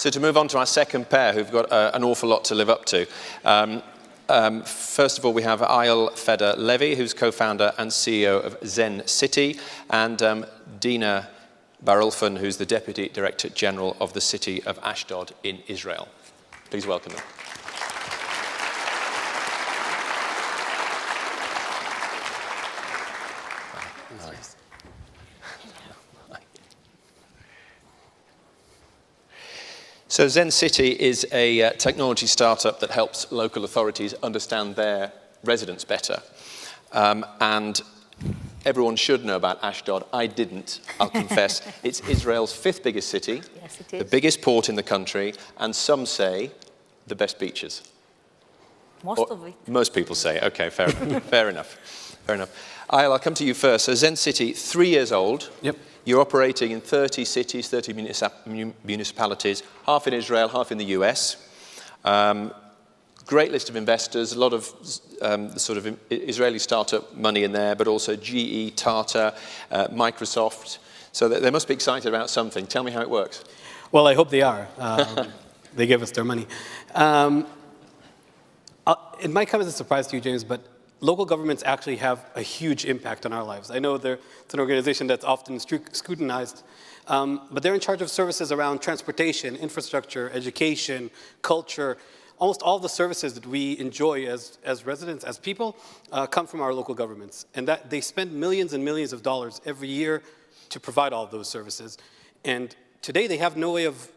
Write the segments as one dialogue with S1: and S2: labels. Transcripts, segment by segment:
S1: So to move on to our second pair, who've got an awful lot to live up to. First of all, we have Eyal Feder-Levy, who's co-founder and CEO of Zencity, and Dina Barulfan, who's the Deputy Director General of the City of Ashdod in Israel. Please welcome them. So Zencity is a technology startup that helps local authorities understand their residents better. And everyone should know about Ashdod. I didn't, I'll confess. It's Israel's 5th biggest city,
S2: yes, it is.
S1: The biggest port in the country, and some say the best beaches.
S2: Most of it.
S1: Most people say, okay, fair enough. Fair enough. Eyal, I'll come to you first. So Zencity, 3 years old.
S3: Yep.
S1: You're operating in 30 cities, 30 municipalities, half in Israel, half in the US. Great list of investors, a lot of sort of Israeli startup money in there, but also GE, Tata, Microsoft. So they must be excited about something. Tell me how it works.
S3: Well, I hope they are. They give us their money. It might come as a surprise to you, James, but local governments actually have a huge impact on our lives. I know it's an organization that's often scrutinized, but they're in charge of services around transportation, infrastructure, education, culture. Almost all the services that we enjoy as residents, as people, come from our local governments. And that they spend millions and millions of dollars every year to provide all of those services. And today they have no way of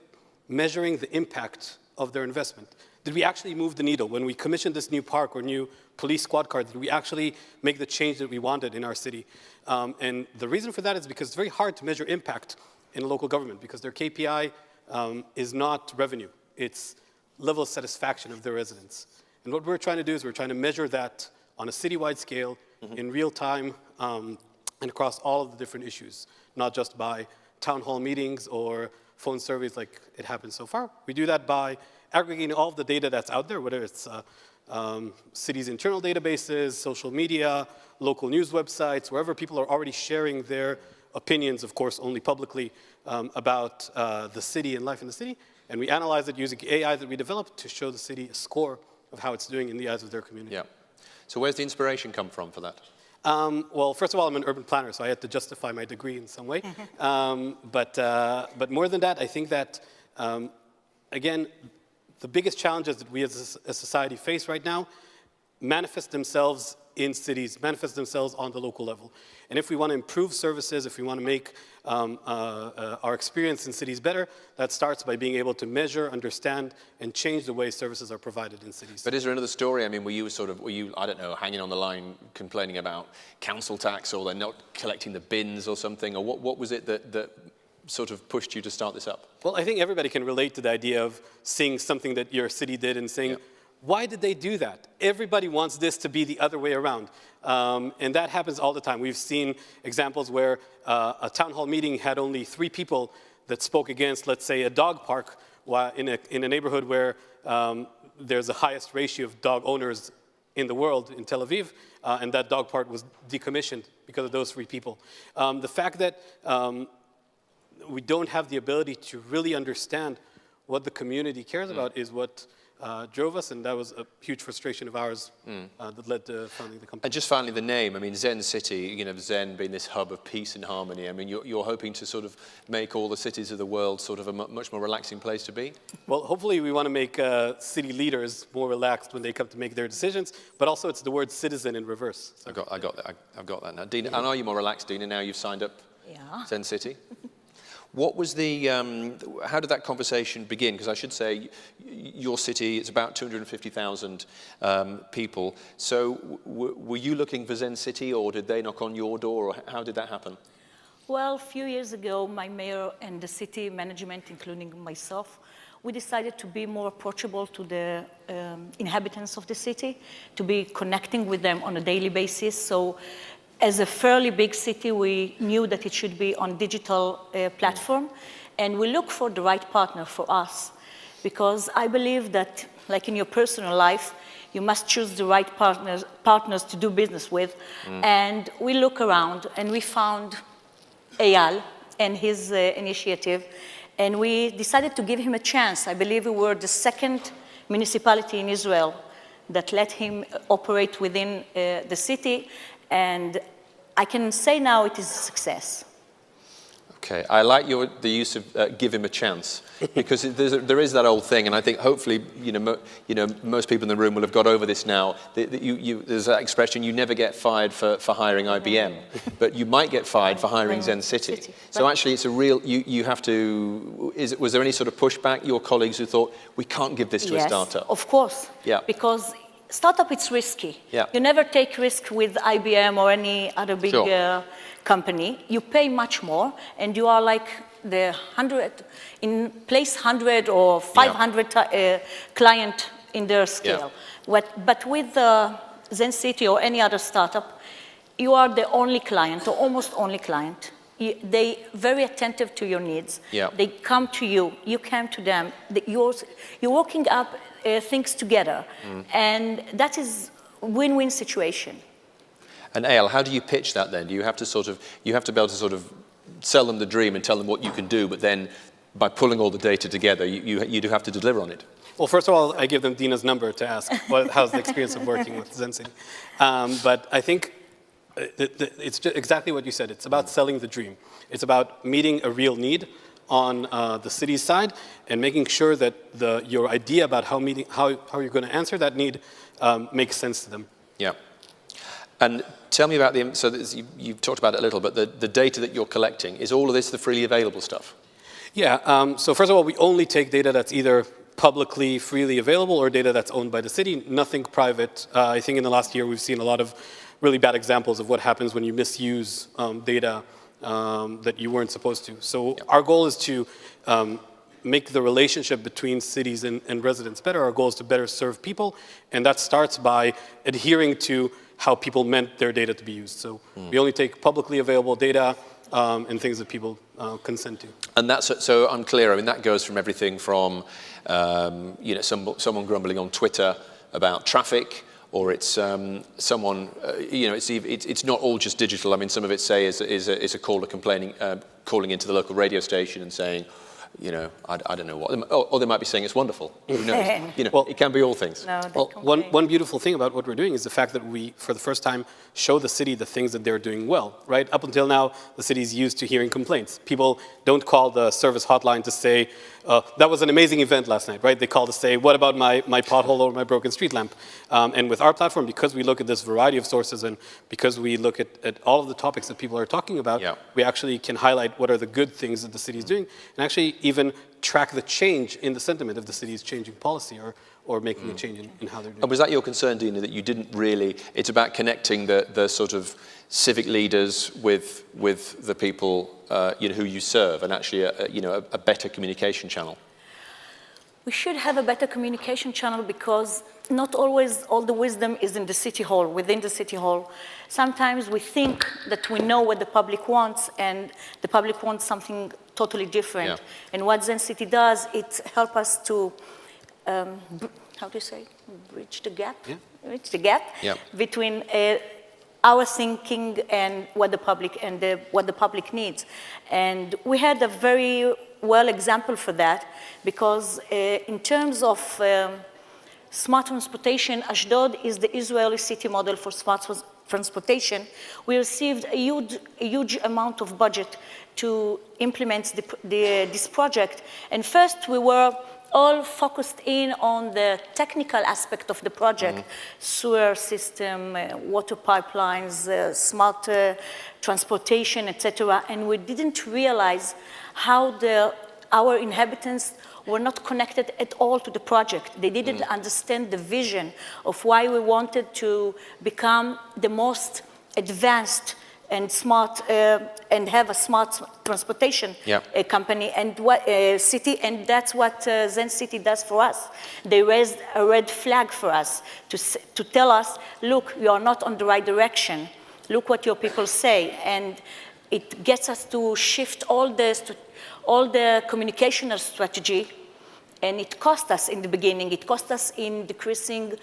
S3: measuring the impact of their investment. Did we actually move the needle? When we commissioned this new park or new police squad car, did we actually make the change that we wanted in our city? And the reason for that is because it's very hard to measure impact in local government because their KPI is not revenue. It's level of satisfaction of their residents. And what we're trying to do is we're trying to measure that on a citywide scale, in real time, and across all of the different issues, not just by town hall meetings or phone surveys like it happened so far. We do that by aggregating all of the data that's out there, whether it's cities' internal databases, social media, local news websites, wherever people are already sharing their opinions, of course, only publicly, about the city and life in the city. And we analyze it using AI that we developed to show the city a score of how it's doing in the eyes of their community.
S1: Yeah. So where's the inspiration come from for that?
S3: Well, first of all, I'm an urban planner, so I had to justify my degree in some way. But more than that, I think that, again, the biggest challenges that we as a society face right now manifest themselves in cities, manifest themselves on the local level. And if we want to improve services, if we want to make our experience in cities better, that starts by being able to measure, understand, and change the way services are provided in cities.
S1: But is there another story? I mean, were you, I don't know, hanging on the line complaining about council tax or they're not collecting the bins or something? Or what was it that sort of pushed you to start this up?
S3: Well, I think everybody can relate to the idea of seeing something that your city did and saying, why did they do that? Everybody wants this to be the other way around. And that happens all the time. We've seen examples where a town hall meeting had only 3 people that spoke against, let's say, a dog park in a neighborhood where there's the highest ratio of dog owners in the world, in Tel Aviv, and that dog park was decommissioned because of those 3 people. The fact that we don't have the ability to really understand what the community cares about is what drove us, and that was a huge frustration of ours that led to founding the company.
S1: And just finally, the name. I mean, Zencity, you know, Zen being this hub of peace and harmony. I mean, you're hoping to sort of make all the cities of the world sort of a much more relaxing place to be?
S3: Well, hopefully we want to make city leaders more relaxed when they come to make their decisions, but also it's the word citizen in reverse. So.
S1: I've got that now. Dina, and are you more relaxed, Dina, now you've signed up Zencity? What was how did that conversation begin? Because I should say, your city, it's about 250,000 people. So were you looking for Zencity, or did they knock on your door, or how did that happen?
S2: Well, a few years ago, my mayor and the city management, including myself, we decided to be more approachable to the inhabitants of the city, to be connecting with them on a daily basis. So as a fairly big city, we knew that it should be on digital platform, and we look for the right partner for us, because I believe that, like in your personal life, you must choose the right partners to do business with. And we look around, and we found Eyal and his initiative, And we decided to give him a chance. I believe we were the second municipality in Israel that let him operate within the city. And I can say now it is a success.
S1: Okay, I like the use of give him a chance, because there is that old thing, and I think hopefully most people in the room will have got over this now. There's that expression: you never get fired for hiring IBM, but you might get fired for hiring Zencity. So actually, it's a real. You have to. Was there any sort of pushback? Your colleagues who thought we can't give this to a startup?
S2: Yes, of course.
S1: Yeah.
S2: Because startup, it's risky.
S1: Yeah.
S2: You never take risk with IBM or any other big company. You pay much more, and you are like the 100 or 500 client in their scale. Yeah. But with Zencity or any other startup, you are the only client or almost only client. They very attentive to your needs. Yeah. They come to you. You come to them. You're working up things together, and that is a win-win situation.
S1: And Eyal, how do you pitch that then? Do you have to be able to sort of sell them the dream and tell them what you can do, but then by pulling all the data together, you do have to deliver on it?
S3: Well, first of all, I give them Dina's number to ask how's the experience of working with Zencity. But I think it's just exactly what you said. It's about selling the dream. It's about meeting a real need on the city's side and making sure that your idea about how you're going to answer that need makes sense to them.
S1: Yeah. And tell me about you've talked about it a little, but the data that you're collecting, is all of this the freely available stuff?
S3: Yeah, so first of all, we only take data that's either publicly freely available or data that's owned by the city, nothing private. I think in the last year we've seen a lot of really bad examples of what happens when you misuse data that you weren't supposed to. So our goal is to make the relationship between cities and residents better. Our goal is to better serve people, and that starts by adhering to how people meant their data to be used. So we only take publicly available data and things that people consent to. And
S1: so I'm clear. I mean, that goes from everything from someone grumbling on Twitter about traffic, or it's someone it's not all just digital. I mean, some of it is a caller calling into the local radio station and saying, I don't know what, or they might be saying it's wonderful. Who knows? It can be all things.
S2: No,
S3: well, one beautiful thing about what we're doing is the fact that we, for the first time, show the city the things that they're doing well, right? Up until now, the city's used to hearing complaints. People don't call the service hotline to say, that was an amazing event last night, right? They call to say, what about my pothole or my broken street lamp? And with our platform, because we look at this variety of sources and because we look at all of the topics that people are talking about, we actually can highlight what are the good things that the city is doing, and actually even track the change in the sentiment of the city's changing policy or making a change in how they're doing.
S1: And was that your concern, Dina, that you didn't really, it's about connecting the sort of civic leaders with the people who you serve, and actually a better communication channel?
S2: We should have a better communication channel because not always all the wisdom is in the city hall, within the city hall. Sometimes we think that we know what the public wants, and the public wants something totally different. Yeah. And what Zencity does, it helps us to, how do you say, bridge the gap? Yeah. Bridge the gap between our thinking and what the public needs. And we had a very well example for that, because in terms of smart transportation, Ashdod is the Israeli city model for smart transportation. We received a huge amount of budget to implement this project. And first we were all focused in on the technical aspect of the project, sewer system, water pipelines, smart transportation, etc. And we didn't realize how our inhabitants were not connected at all to the project. They didn't understand the vision of why we wanted to become the most advanced and smart and have a smart transportation company and city, and that's what Zencity does for us. They raised a red flag for us to tell us, look, you are not on the right direction. Look what your people say, and it gets us to shift all the communicational strategy, and it cost us in the beginning. It cost us in decreasing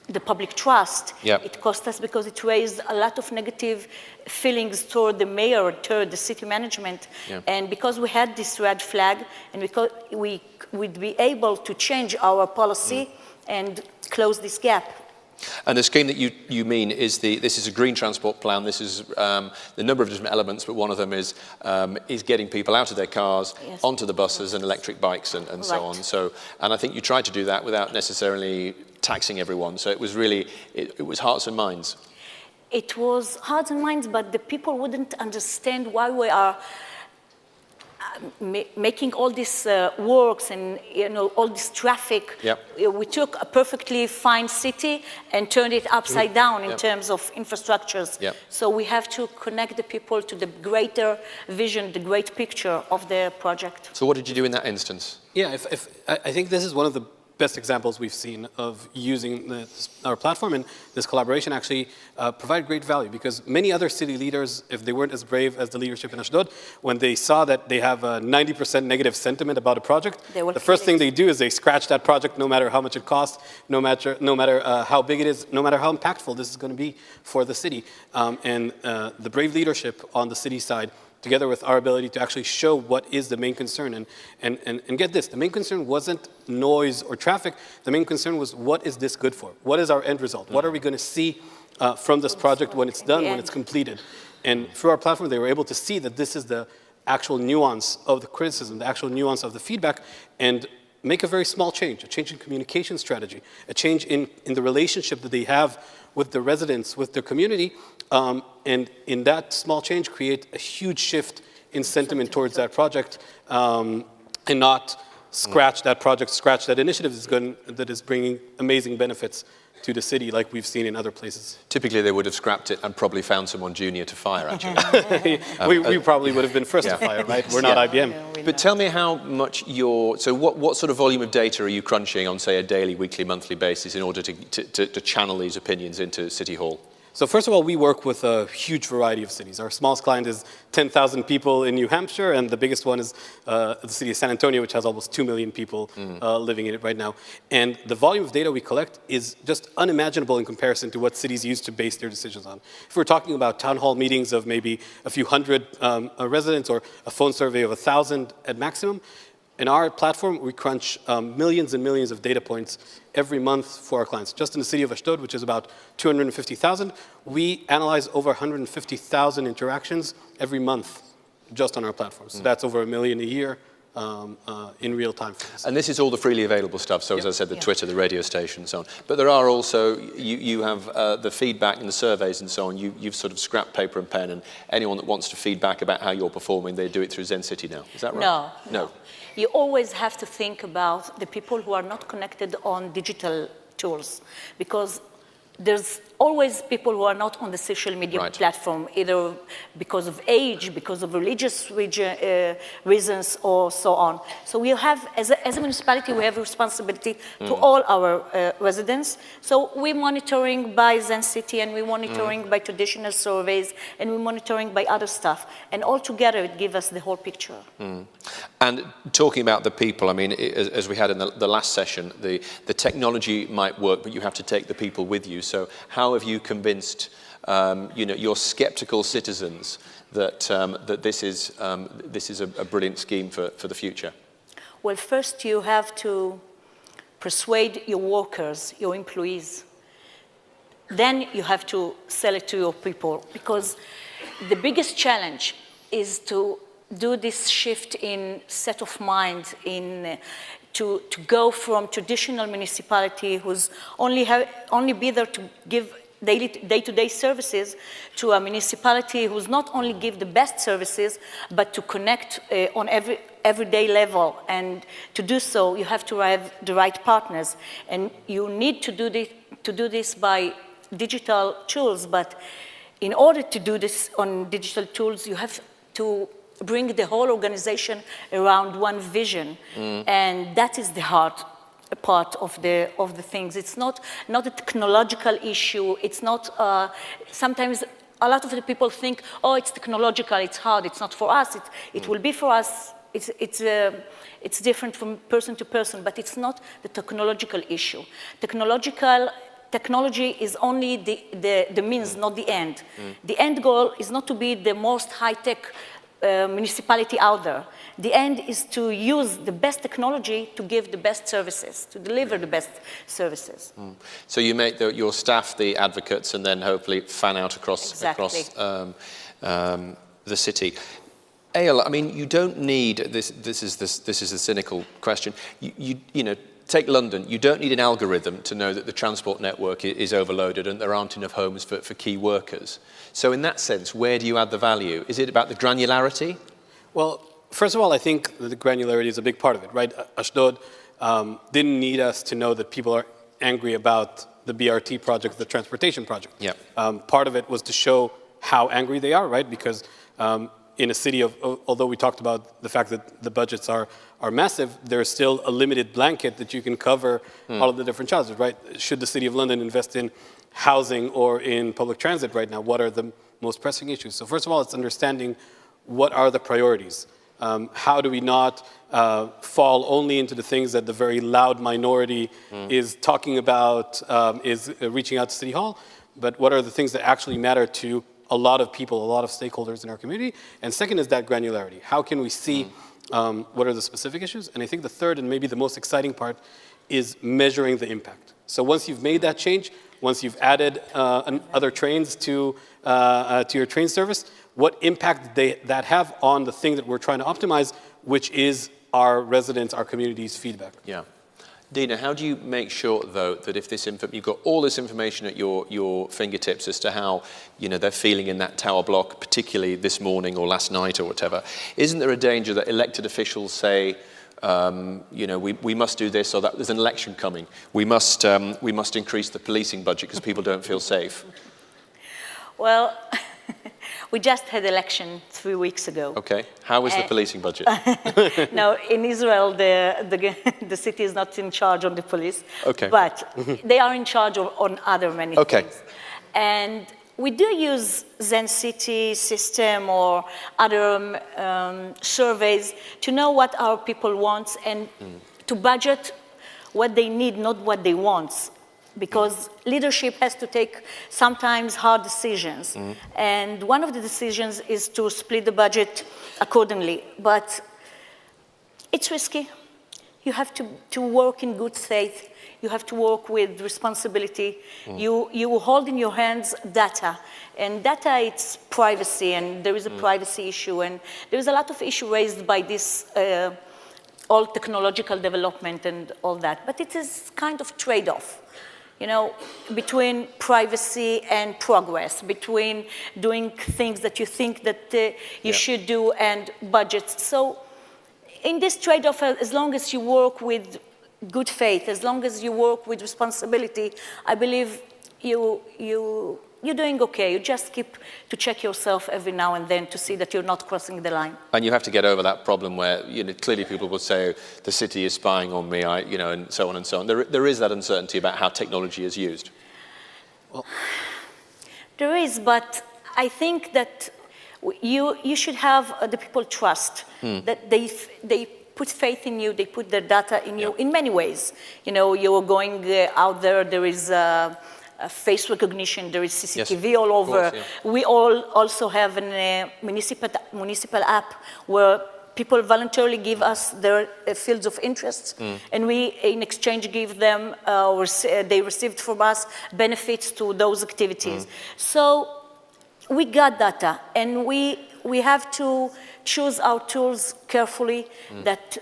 S2: the public trust.
S1: Yep.
S2: It cost us because it raised a lot of negative feelings toward the mayor, toward the city management.
S1: Yeah.
S2: And because we had this red flag, and because we would be able to change our policy and close this gap.
S1: And the scheme that you mean is this is a green transport plan. This is the number of different elements, but one of them is getting people out of their cars,
S2: Yes.
S1: onto the buses and electric bikes and so on. So, and I think you tried to do that without necessarily taxing everyone. So it was really, it was hearts and minds.
S2: It was hearts and minds, but the people wouldn't understand why we are making all these works and all this traffic.
S1: Yep.
S2: We took a perfectly fine city and turned it upside down in
S1: Yep.
S2: terms of infrastructures.
S1: Yep.
S2: So we have to connect the people to the greater vision, the great picture of the project.
S1: So what did you do in that instance?
S3: Yeah, I think this is one of the best examples we've seen of using our platform, and this collaboration actually provide great value, because many other city leaders, if they weren't as brave as the leadership in Ashdod, when they saw that they have a 90% negative sentiment about a project, the first thing they do is they scratch that project no matter how much it costs, no matter how big it is, no matter how impactful this is going to be for the city. And the brave leadership on the city side, together with our ability to actually show what is the main concern. And get this, the main concern wasn't noise or traffic. The main concern was, what is this good for? What is our end result? What are we going to see from this project when it's done, when it's completed? And through our platform, they were able to see that this is the actual nuance of the criticism, the actual nuance of the feedback, and make a very small change, a change in communication strategy, a change in the relationship that they have with the residents, with their community, and in that small change create a huge shift in sentiment towards that project, and not scratch that project, scratch that initiative that is bringing amazing benefits to the city, like we've seen in other places.
S1: Typically, they would have scrapped it and probably found someone junior to fire, actually.
S3: We probably would have been first to fire, right? We're not IBM.
S1: But tell me how much so what sort of volume of data are you crunching on, say, a daily, weekly, monthly basis in order to channel these opinions into City Hall?
S3: So first of all, we work with a huge variety of cities. Our smallest client is 10,000 people in New Hampshire, and the biggest one is the city of San Antonio, which has almost 2 million people living in it right now. And the volume of data we collect is just unimaginable in comparison to what cities use to base their decisions on. If we're talking about town hall meetings of maybe a few hundred residents, or a phone survey of 1,000 at maximum, in our platform, we crunch millions and millions of data points every month for our clients. Just in the city of Ashdod, which is about 250,000, we analyze over 150,000 interactions every month just on our platform. So that's over 1 million a year in real time for us.
S1: And this is all the freely available stuff. So as I said, the Twitter, the radio station, and so on. But there are also, you have the feedback and the surveys and so on. You've sort of scrapped paper and pen, and anyone that wants to feedback about how you're performing, they do it through Zencity now. Is that right?
S2: No. You always have to think about the people who are not connected on digital tools, because there's always people who are not on the social media platform, either because of age, because of religious reasons, or so on. So we have, as a municipality, we have a responsibility to all our residents. So we're monitoring by Zencity, and we're monitoring by traditional surveys, and we're monitoring by other stuff. And all together, it gives us the whole picture.
S1: And talking about the people, I mean, as we had in the last session, the technology might work, but you have to take the people with you. So how have you convinced your skeptical citizens that this is a brilliant scheme for the future?
S2: Well, first you have to persuade your workers, your employees. Then you have to sell it to your people, because the biggest challenge is to do this shift in set of mind, to go from traditional municipality who's only be there to give day-to-day services, to a municipality who's not only give the best services, but to connect on everyday level. And to do so, you have to have the right partners. And you need to do this by digital tools. But in order to do this on digital tools, you have to bring the whole organization around one vision. And that is the hard part of the things. It's not a technological issue. It's not, sometimes a lot of the people think, oh, it's technological, it's hard, it's not for us, it will be for us. It's different from person to person, but it's not the technological issue. Technological technology is only the means, not the end. The end goal is not to be the most high-tech municipality out there. The end is to use the best technology to give the best services, to deliver the best services.
S1: So you make your staff the advocates and then hopefully fan out across, the city. Eyal, I mean, you don't need, this is a cynical question, you know, take London, you don't need an algorithm to know that the transport network is overloaded and there aren't enough homes for key workers. So in that sense, where do you add the value? Is it about the granularity?
S3: Well, first of all, I think that the granularity is a big part of it, right? Ashdod didn't need us to know that people are angry about the BRT project, the transportation project.
S1: Yeah.
S3: Part of it was to show how angry they are, right? Because in a city of, although we talked about the fact that the budgets are massive, there's still a limited blanket that you can cover all of the different challenges, right? Should the City of London invest in housing or in public transit right now? What are the most pressing issues? So first of all, it's understanding what are the priorities. How do we not fall only into the things that the very loud minority is talking about, is reaching out to City Hall, but what are the things that actually matter to a lot of people, a lot of stakeholders in our community? And second is that granularity. How can we see what are the specific issues? And I think the third and maybe the most exciting part is measuring the impact. So once you've made that change, once you've added other trains to your train service, what impact did that have on the thing that we're trying to optimize, which is our residents, our community's feedback?
S1: Yeah. Dina, how do you make sure, though, that if you've got all this information at your fingertips as to how, you know, they're feeling in that tower block, particularly this morning or last night or whatever, isn't there a danger that elected officials say, you know, we must do this, or that there's an election coming, we must increase the policing budget because people don't feel safe?
S2: Well, we just had election 3 weeks ago.
S1: Okay. How was the policing budget?
S2: No, in Israel, the city is not in charge of the police.
S1: Okay.
S2: But they are in charge on other many things. And we do use Zencity system or other surveys to know what our people want and to budget what they need, not what they want. Because leadership has to take sometimes hard decisions. And one of the decisions is to split the budget accordingly. But it's risky. You have to work in good faith. You have to work with responsibility. You hold in your hands data. And data, it's privacy, and there is a privacy issue. And there is a lot of issue raised by this all technological development and all that. But it is kind of trade-off. You know, between privacy and progress, between doing things that you think that you should do and budgets. So in this trade-off, as long as you work with good faith, as long as you work with responsibility, I believe you're doing okay. You just keep to check yourself every now and then to see that you're not crossing the line.
S1: And you have to get over that problem where, you know, clearly people will say, the city is spying on me, you know, and so on and so on. There is that uncertainty about how technology is used.
S3: Well,
S2: there is, but I think that you should have the people trust that they put faith in you, they put their data in you in many ways. You know, you're going out there is face recognition, there is CCTV all over. Course, We all also have a municipal app where people voluntarily give us their fields of interest, and we, in exchange, give them, they received from us benefits to those activities. So we got data, and we have to choose our tools carefully that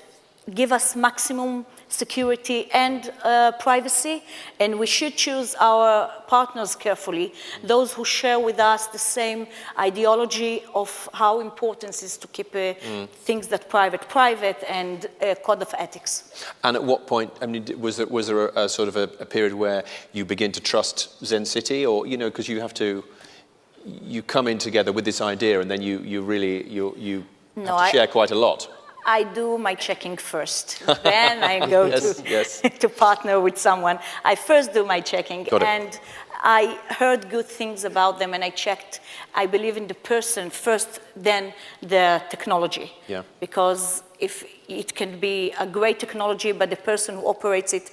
S2: give us maximum security and privacy, and we should choose our partners carefully, those who share with us the same ideology of how important it is to keep things that private and a code of ethics.
S1: And at what point, I mean, was there a sort of a period where you begin to trust Zencity, or, you know, because you come in together with this idea and then you really have to share quite a lot?
S2: I do my checking first. Then I go to partner with someone. I first do my checking. And I heard good things about them, and I checked. I believe in the person first, then the technology. Because if it can be a great technology, but the person who operates it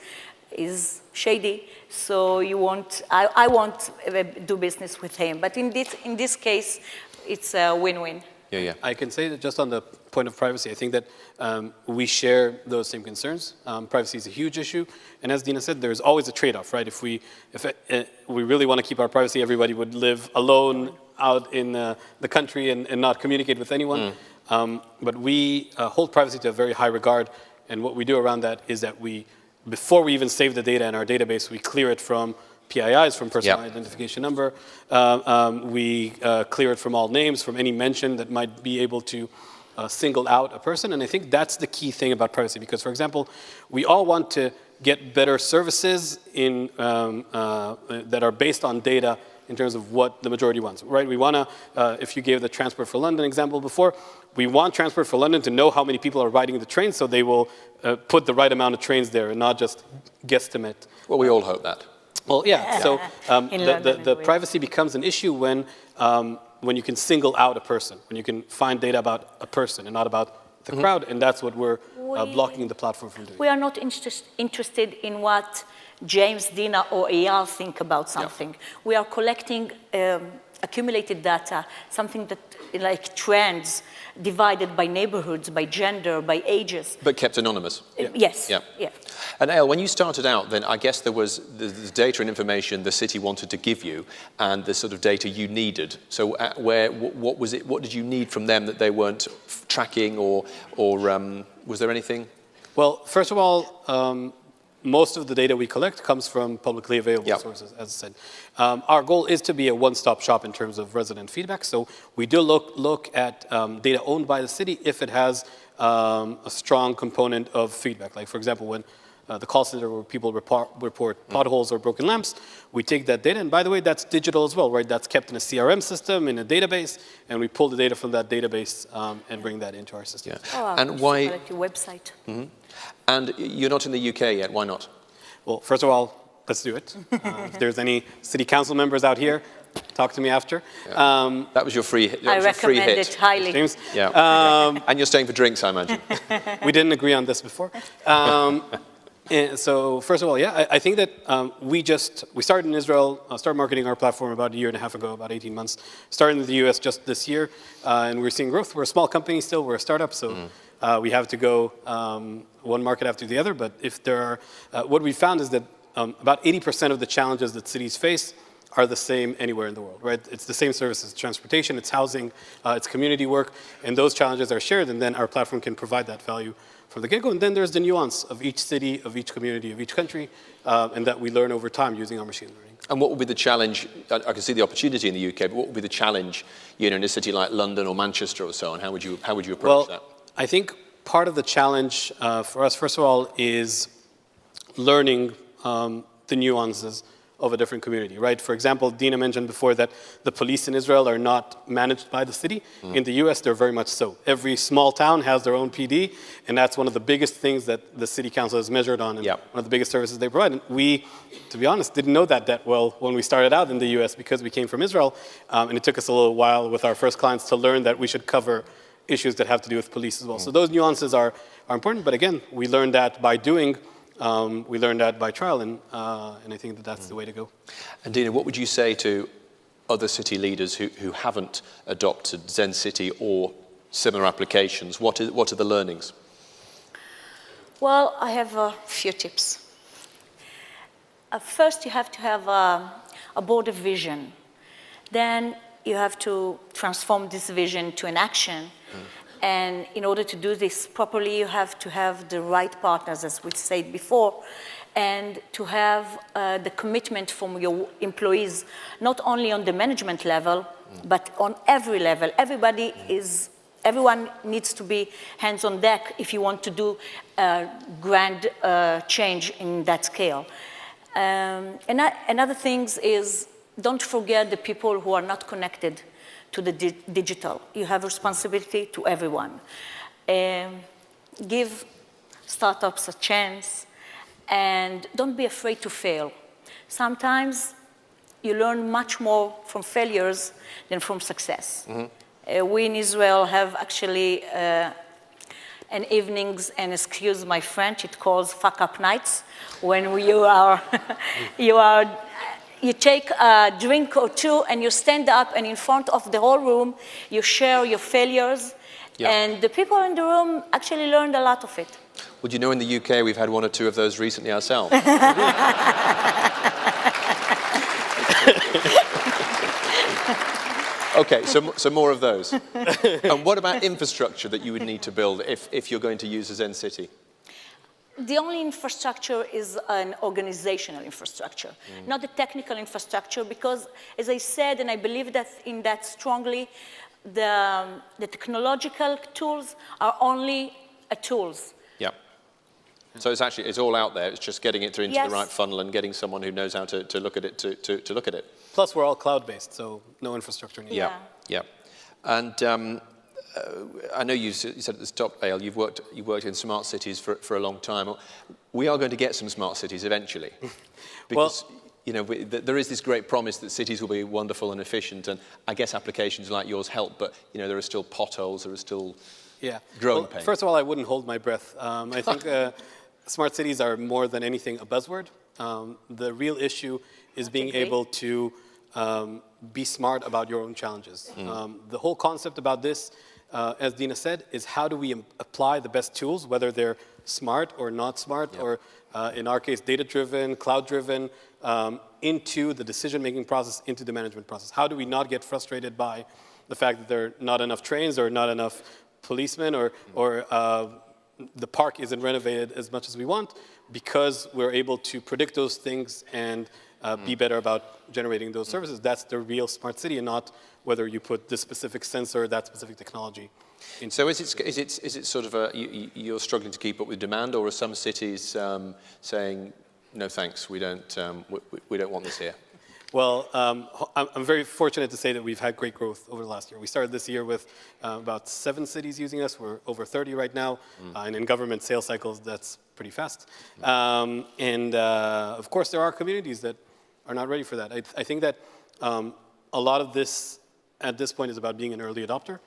S2: is shady, so I won't do business with him. But in this case, it's a win-win.
S1: Yeah.
S3: I can say that just on the point of privacy, I think that we share those same concerns. Privacy is a huge issue, and as Dina said, there's always a trade-off, right? If we really want to keep our privacy, everybody would live alone out in the country and not communicate with anyone. But we hold privacy to a very high regard, and what we do around that is that before we even save the data in our database, we clear it from PIIs, from personal identification number. We clear it from all names, from any mention that might be able to single out a person. And I think that's the key thing about privacy, because, for example, we all want to get better services that are based on data in terms of what the majority wants, right? We want to, if you gave the Transport for London example before, we want Transport for London to know how many people are riding the train, so they will put the right amount of trains there and not just guesstimate.
S1: Well, we all hope that.
S3: Well, yeah. So the privacy becomes an issue when you can single out a person, when you can find data about a person and not about the crowd, and that's what we're blocking the platform from doing.
S2: We are not interested in what James, Dina, or Eyal think about something. We are collecting accumulated data, something that like trends divided by neighborhoods, by gender, by ages.
S1: But kept anonymous.
S2: Yes.
S1: Yeah. And Eyal, when you started out, then I guess there was the data and information the city wanted to give you, and the sort of data you needed. So, what was it? What did you need from them that they weren't tracking, or was there anything?
S3: Well, first of all, most of the data we collect comes from publicly available sources, as I said. Our goal is to be a one-stop shop in terms of resident feedback. So we do look at data owned by the city if it has a strong component of feedback. Like, for example, when the call center where people report potholes or broken lamps, we take that data, and by the way, that's digital as well, right? That's kept in a CRM system, in a database, and we pull the data from that database and bring that into our system.
S1: And why?
S2: Website.
S1: And you're not in the UK yet. Why not?
S3: Well, first of all, let's do it. If there's any city council members out here, talk to me after.
S1: That was your free hit.
S2: I recommend it highly.
S3: James.
S1: Yeah. And you're staying for drinks, I imagine.
S3: We didn't agree on this before. And so first of all, I think that we started in Israel, started marketing our platform about a year and a half ago, about 18 months. Started in the US just this year, and we're seeing growth. We're a small company still, we're a startup, so we have to go one market after the other. But if there are, what we found is that about 80% of the challenges that cities face are the same anywhere in the world, right? It's the same services, transportation, it's housing, it's community work, and those challenges are shared, and then our platform can provide that value from the get-go. And then there's the nuance of each city, of each community, of each country, and that we learn over time using our machine learning.
S1: And what will be the challenge? I can see the opportunity in the UK, but what will be the challenge, in a city like London or Manchester or so on? How would you approach that?
S3: I think part of the challenge for us, first of all, is learning the nuances of a different community, right? For example, Dina mentioned before that the police in Israel are not managed by the city. In the US, they're very much so. Every small town has their own PD, and that's one of the biggest things that the city council has measured on, and one of the biggest services they provide. And we, to be honest, didn't know that well when we started out in the US because we came from Israel, and it took us a little while with our first clients to learn that we should cover issues that have to do with police as well. So those nuances are important, but again, we learned that by doing. We learned that by trial, and I think that that's the way to go.
S1: And Dina, what would you say to other city leaders who haven't adopted Zencity or similar applications? What are the learnings?
S2: Well, I have a few tips. First, you have to have a broader vision. Then you have to transform this vision to an action. And in order to do this properly, you have to have the right partners, as we said before, and to have the commitment from your employees, not only on the management level, but on every level. Everyone needs to be hands on deck if you want to do grand change in that scale. Another thing is, don't forget the people who are not connected to the digital. You have responsibility to everyone. Give startups a chance, and don't be afraid to fail. Sometimes you learn much more from failures than from success. We in Israel have actually and evenings, and excuse my French, it calls fuck up nights, when you take a drink or two and you stand up and in front of the whole room, you share your failures, and the people in the room actually learned a lot of it.
S1: Well, you know, in the UK, we've had one or two of those recently ourselves. Okay, so more of those. And what about infrastructure that you would need to build if you're going to use a Zencity?
S2: The only infrastructure is an organizational infrastructure, not the technical infrastructure, because, as I said, and I believe that in that strongly, the technological tools are only tools.
S1: Yeah. So it's all out there. It's just getting it into the right funnel and getting someone who knows how to look at it to look at it.
S3: Plus, we're all cloud-based, so no infrastructure needed.
S1: Yeah. And I know you said at the top, Eyal, you've worked in smart cities for a long time. We are going to get some smart cities eventually, because there is this great promise that cities will be wonderful and efficient, and I guess applications like yours help. But there are still potholes, there are still growing pains.
S3: First of all, I wouldn't hold my breath. I think smart cities are more than anything a buzzword. The real issue is being able to be smart about your own challenges. The whole concept about this, as Dina said, is how do we apply the best tools, whether they're smart or not smart, or in our case, data-driven, cloud-driven, into the decision-making process, into the management process. How do we not get frustrated by the fact that there are not enough trains or not enough policemen, or the park isn't renovated as much as we want, because we're able to predict those things and be better about generating those services. That's the real smart city, and not whether you put this specific sensor, that specific technology.
S1: So is it sort of you're struggling to keep up with demand, or are some cities saying, no thanks, we don't want this here?
S3: Well, I'm very fortunate to say that we've had great growth over the last year. We started this year with about 7 cities using us. We're over 30 right now. And in government sales cycles, that's pretty fast. And of course, there are communities that are not ready for that. I think that a lot of this, at this point, is about being an early adopter,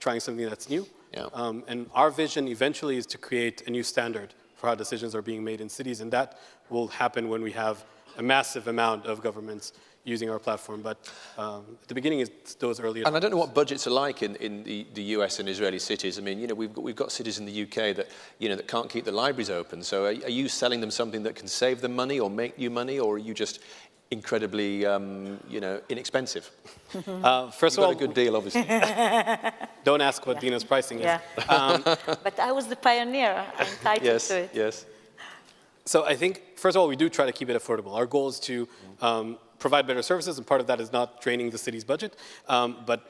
S3: trying something that's new. And our vision eventually is to create a new standard for how decisions are being made in cities. And that will happen when we have a massive amount of governments using our platform. But at the beginning, it's those early adopters.
S1: And I don't know what budgets are like in the US and Israeli cities. I mean, we've got cities in the UK that, that can't keep the libraries open. So are you selling them something that can save them money or make you money, or are you just incredibly, inexpensive?
S3: First of all,
S1: a good deal, obviously.
S3: Don't ask what Dina's pricing is.
S2: But I was the pioneer. I'm entitled to it.
S1: Yes.
S3: So I think, first of all, we do try to keep it affordable. Our goal is to provide better services, and part of that is not draining the city's budget. But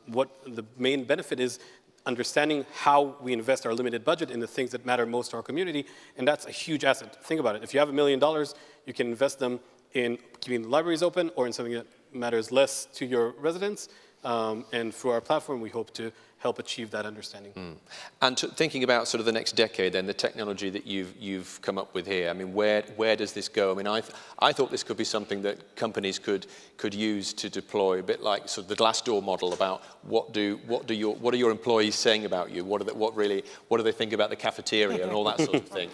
S3: what the main benefit is understanding how we invest our limited budget in the things that matter most to our community, and that's a huge asset. Think about it. If you have $1 million, you can invest them in keeping the libraries open or in something that matters less to your residents. And through our platform, we hope to help achieve that understanding.
S1: And thinking about sort of the next decade, then, the technology that you've come up with here, I mean, where does this go? I mean, I thought this could be something that companies could use to deploy, a bit like sort of the Glassdoor model about what are your employees saying about you? What do they think about the cafeteria and all that sort of thing?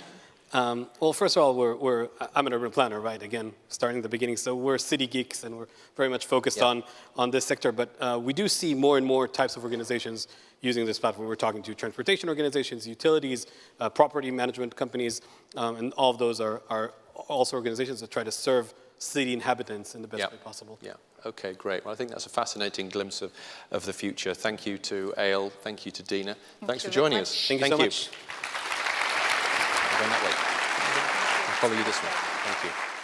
S3: Well, first of all, I'm an urban planner, right? Again, starting at the beginning. So we're city geeks, and we're very much focused on this sector. But we do see more and more types of organizations using this platform. We're talking to transportation organizations, utilities, property management companies, and all of those are also organizations that try to serve city inhabitants in the best way possible. Yeah.
S1: Okay, great. Well, I think that's a fascinating glimpse of the future. Thank you to Eyal. Thank you to Dina. Thanks for joining us.
S3: Thank you so much.
S1: That way. I'll follow you this way. Thank you.